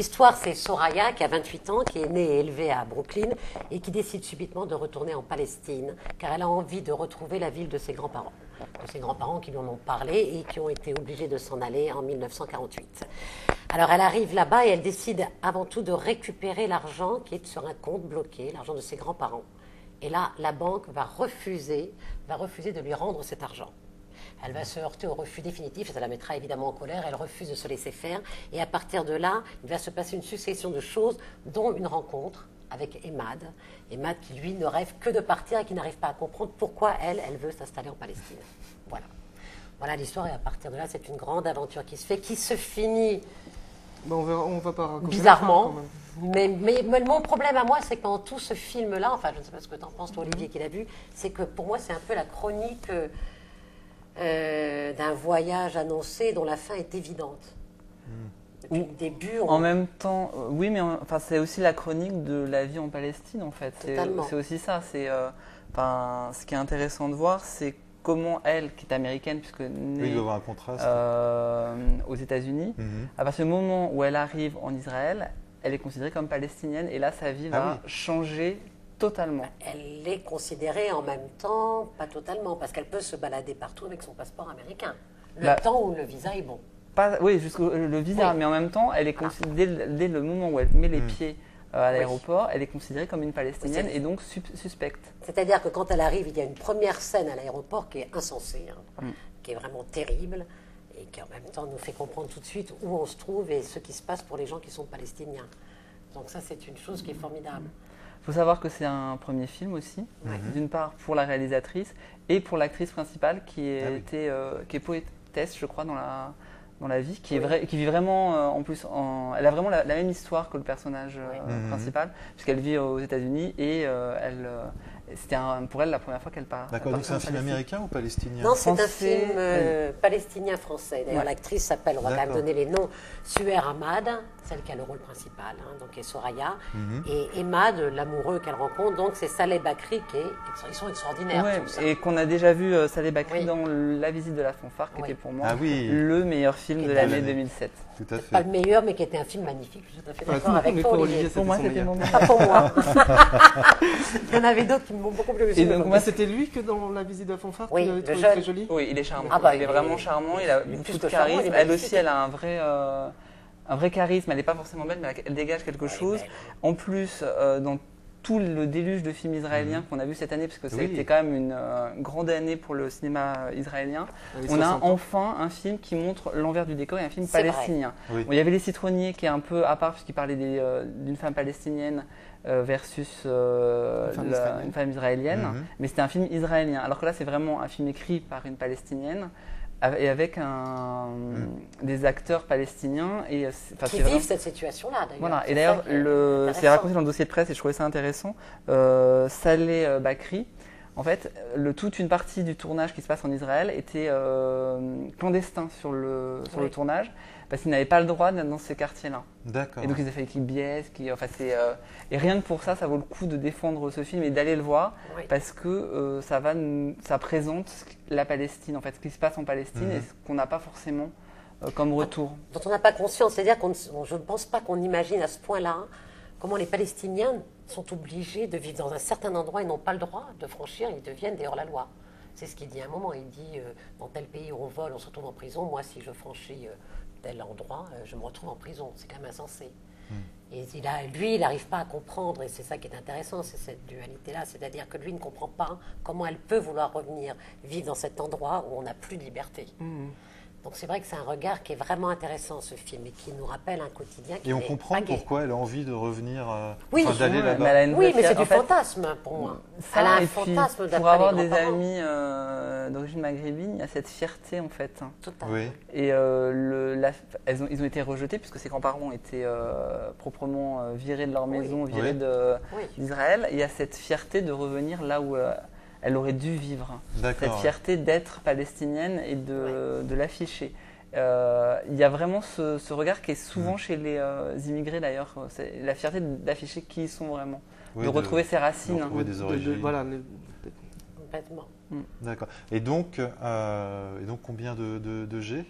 L'histoire, c'est Soraya qui a 28 ans, qui est née et élevée à Brooklyn et qui décide subitement de retourner en Palestine car elle a envie de retrouver la ville de ses grands-parents. De ses grands-parents qui lui en ont parlé et qui ont été obligés de s'en aller en 1948. Alors elle arrive là-bas et elle décide avant tout de récupérer l'argent qui est sur un compte bloqué, l'argent de ses grands-parents. Et là, la banque va refuser de lui rendre cet argent. Elle va se heurter au refus définitif et ça la mettra évidemment en colère. Elle refuse de se laisser faire. Et à partir de là, il va se passer une succession de choses, dont une rencontre avec Emad. Emad qui, lui, ne rêve que de partir et qui n'arrive pas à comprendre pourquoi elle veut s'installer en Palestine. Voilà. Voilà l'histoire. Et à partir de là, c'est une grande aventure qui se finit on va pas raconter bizarrement. Mais mon problème à moi, c'est que dans tout ce film-là, enfin, je ne sais pas ce que tu en penses, toi, Olivier, qui l'a vu, c'est que pour moi, c'est un peu la chronique d'un voyage annoncé dont la fin est évidente. Depuis le début, En même temps, oui, mais enfin, c'est aussi la chronique de la vie en Palestine, en fait. C'est aussi ça. Ce qui est intéressant de voir, c'est comment elle, qui est américaine, puisque née un contraste. Aux États-Unis, à partir du moment où elle arrive en Israël, elle est considérée comme palestinienne, et là, sa vie va changer totalement. Elle est considérée en même temps, pas totalement, parce qu'elle peut se balader partout avec son passeport américain. Le temps où le visa est bon. Oui, jusqu'au le visa, mais en même temps, elle est dès le moment où elle met les pieds à l'aéroport, elle est considérée comme une palestinienne et donc suspecte. C'est-à-dire que quand elle arrive, il y a une première scène à l'aéroport qui est insensée, qui est vraiment terrible, et qui en même temps nous fait comprendre tout de suite où on se trouve et ce qui se passe pour les gens qui sont palestiniens. Donc ça, c'est une chose qui est formidable. Il faut savoir que c'est un premier film aussi, d'une part pour la réalisatrice et pour l'actrice principale qui est poétesse, je crois, dans la vie, qui vit vraiment, en plus, elle a vraiment la même histoire que le personnage principal, puisqu'elle vit aux États-Unis et c'était pour elle la première fois qu'elle part. D'accord, donc c'est un film américain ou palestinien? Non, c'est un film palestinien-français. D'ailleurs, l'actrice s'appelle, on va quand même donner les noms, Suher Ahmad, celle qui a le rôle principal, donc est Soraya, et Emad, l'amoureux qu'elle rencontre, donc c'est Saleh Bakri, ils sont extraordinaires. Et qu'on a déjà vu Saleh Bakri dans La visite de la fanfare, qui était pour moi le meilleur film de l'année 2007. Tout à fait. Pas le meilleur, mais qui était un film magnifique. Je suis tout à fait d'accord avec toi, Olivier. Pour moi, c'était mon meilleur. Pas pour moi. Il y en avait d'autres qui m'ont beaucoup plus. Et donc, moi, c'était lui que dans La visite de la fanfare, oui, tu l'avais trouvé très joli. Oui, il est charmant. Il est vraiment charmant. Il a beaucoup de charisme. Elle aussi, elle a un vrai charisme. Elle n'est pas forcément belle, mais elle dégage quelque chose. En plus, dans tout le déluge de films israéliens qu'on a vu cette année, parce que ça a été quand même une grande année pour le cinéma israélien, on a enfin un film qui montre l'envers du décor et un film palestinien. Bon, il y avait Les Citronniers qui est un peu à part, puisqu'il parlait d'une femme palestinienne versus une femme israélienne, mais c'était un film israélien. Alors que là, c'est vraiment un film écrit par une palestinienne et avec des acteurs palestiniens qui vivent cette situation-là, d'ailleurs. Voilà. Et d'ailleurs, c'est raconté dans le dossier de presse et je trouvais ça intéressant. Saleh Bakri, en fait, toute une partie du tournage qui se passe en Israël était clandestin sur le tournage, parce qu'ils n'avaient pas le droit d'être dans ces quartiers-là. D'accord. Et donc ils ont fait qu'ils biaisent, et rien que pour ça, ça vaut le coup de défendre ce film et d'aller le voir, parce que ça présente la Palestine, en fait, ce qui se passe en Palestine et ce qu'on n'a pas forcément comme retour. Dont on n'a pas conscience, c'est-à-dire je ne pense pas qu'on imagine à ce point-là comment les Palestiniens sont obligés de vivre dans un certain endroit et n'ont pas le droit de franchir, ils deviennent des hors-la-loi. C'est ce qu'il dit à un moment, il dit dans tel pays où on vole, on se retrouve en prison, moi si je franchis tel endroit, je me retrouve en prison, c'est quand même insensé. Et lui, il n'arrive pas à comprendre, et c'est ça qui est intéressant, c'est cette dualité-là, c'est-à-dire que lui ne comprend pas comment elle peut vouloir revenir vivre dans cet endroit où on n'a plus de liberté. Donc c'est vrai que c'est un regard qui est vraiment intéressant, ce film, et qui nous rappelle un quotidien qui Et on comprend pourquoi elle a envie de revenir, d'aller là-bas. Oui, mais c'est du fantasme pour moi. Elle a un fantasme d'après pour avoir des amis d'origine maghrébine, il y a cette fierté en fait. Totalement. Oui. Et ils ont été rejetés puisque ses grands-parents ont été proprement virés de leur maison, virés d'Israël. Il y a cette fierté de revenir là où elle aurait dû vivre. Cette fierté d'être palestinienne et de l'afficher. Il y a vraiment ce regard qui est souvent chez les immigrés d'ailleurs, c'est la fierté d'afficher qui ils sont vraiment, de retrouver ses racines. De retrouver des origines. Complètement. D'accord. Et donc combien de G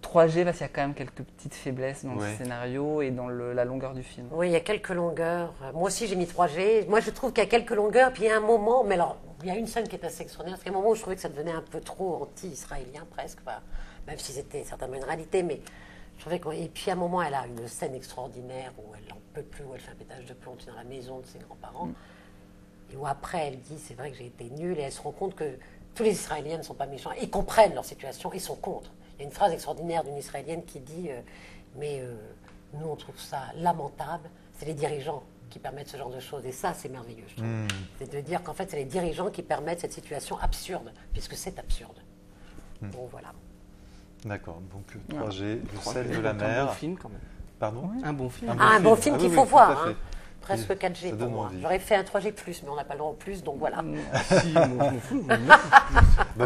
3G, parce qu'il y a quand même quelques petites faiblesses dans le Ouais. scénario et dans la longueur du film. Oui, il y a quelques longueurs. Moi aussi, j'ai mis 3G. Moi, je trouve qu'il y a quelques longueurs. Puis il y a un moment, mais alors, il y a une scène qui est assez extraordinaire. Parce qu'il y a un moment où je trouvais que ça devenait un peu trop anti-israélien, presque. Enfin, même si c'était certainement une réalité. Mais je trouvais que. Et puis à un moment, elle a une scène extraordinaire où elle n'en peut plus, où elle fait un pétage de plomb dans la maison de ses grands-parents. Et où après, elle dit c'est vrai que j'ai été nulle. Et elle se rend compte que tous les Israéliens ne sont pas méchants. Ils comprennent leur situation, ils sont contre. Il y a une phrase extraordinaire d'une Israélienne qui dit nous, on trouve ça lamentable. C'est les dirigeants qui permettent ce genre de choses. Et ça, c'est merveilleux, je trouve. C'est de dire qu'en fait, c'est les dirigeants qui permettent cette situation absurde, puisque c'est absurde. Bon, voilà. D'accord, donc 3G, le sel de la Un mer. bon film quand même. Pardon? Un bon film. Un bon film Ah qu'il oui, faut oui, tout voir. à fait. Hein. Presque Ça 4G pour donne moi. envie. J'aurais fait un 3G+, mais on n'a pas le droit au plus, donc voilà. Si, moi, je m'en fous.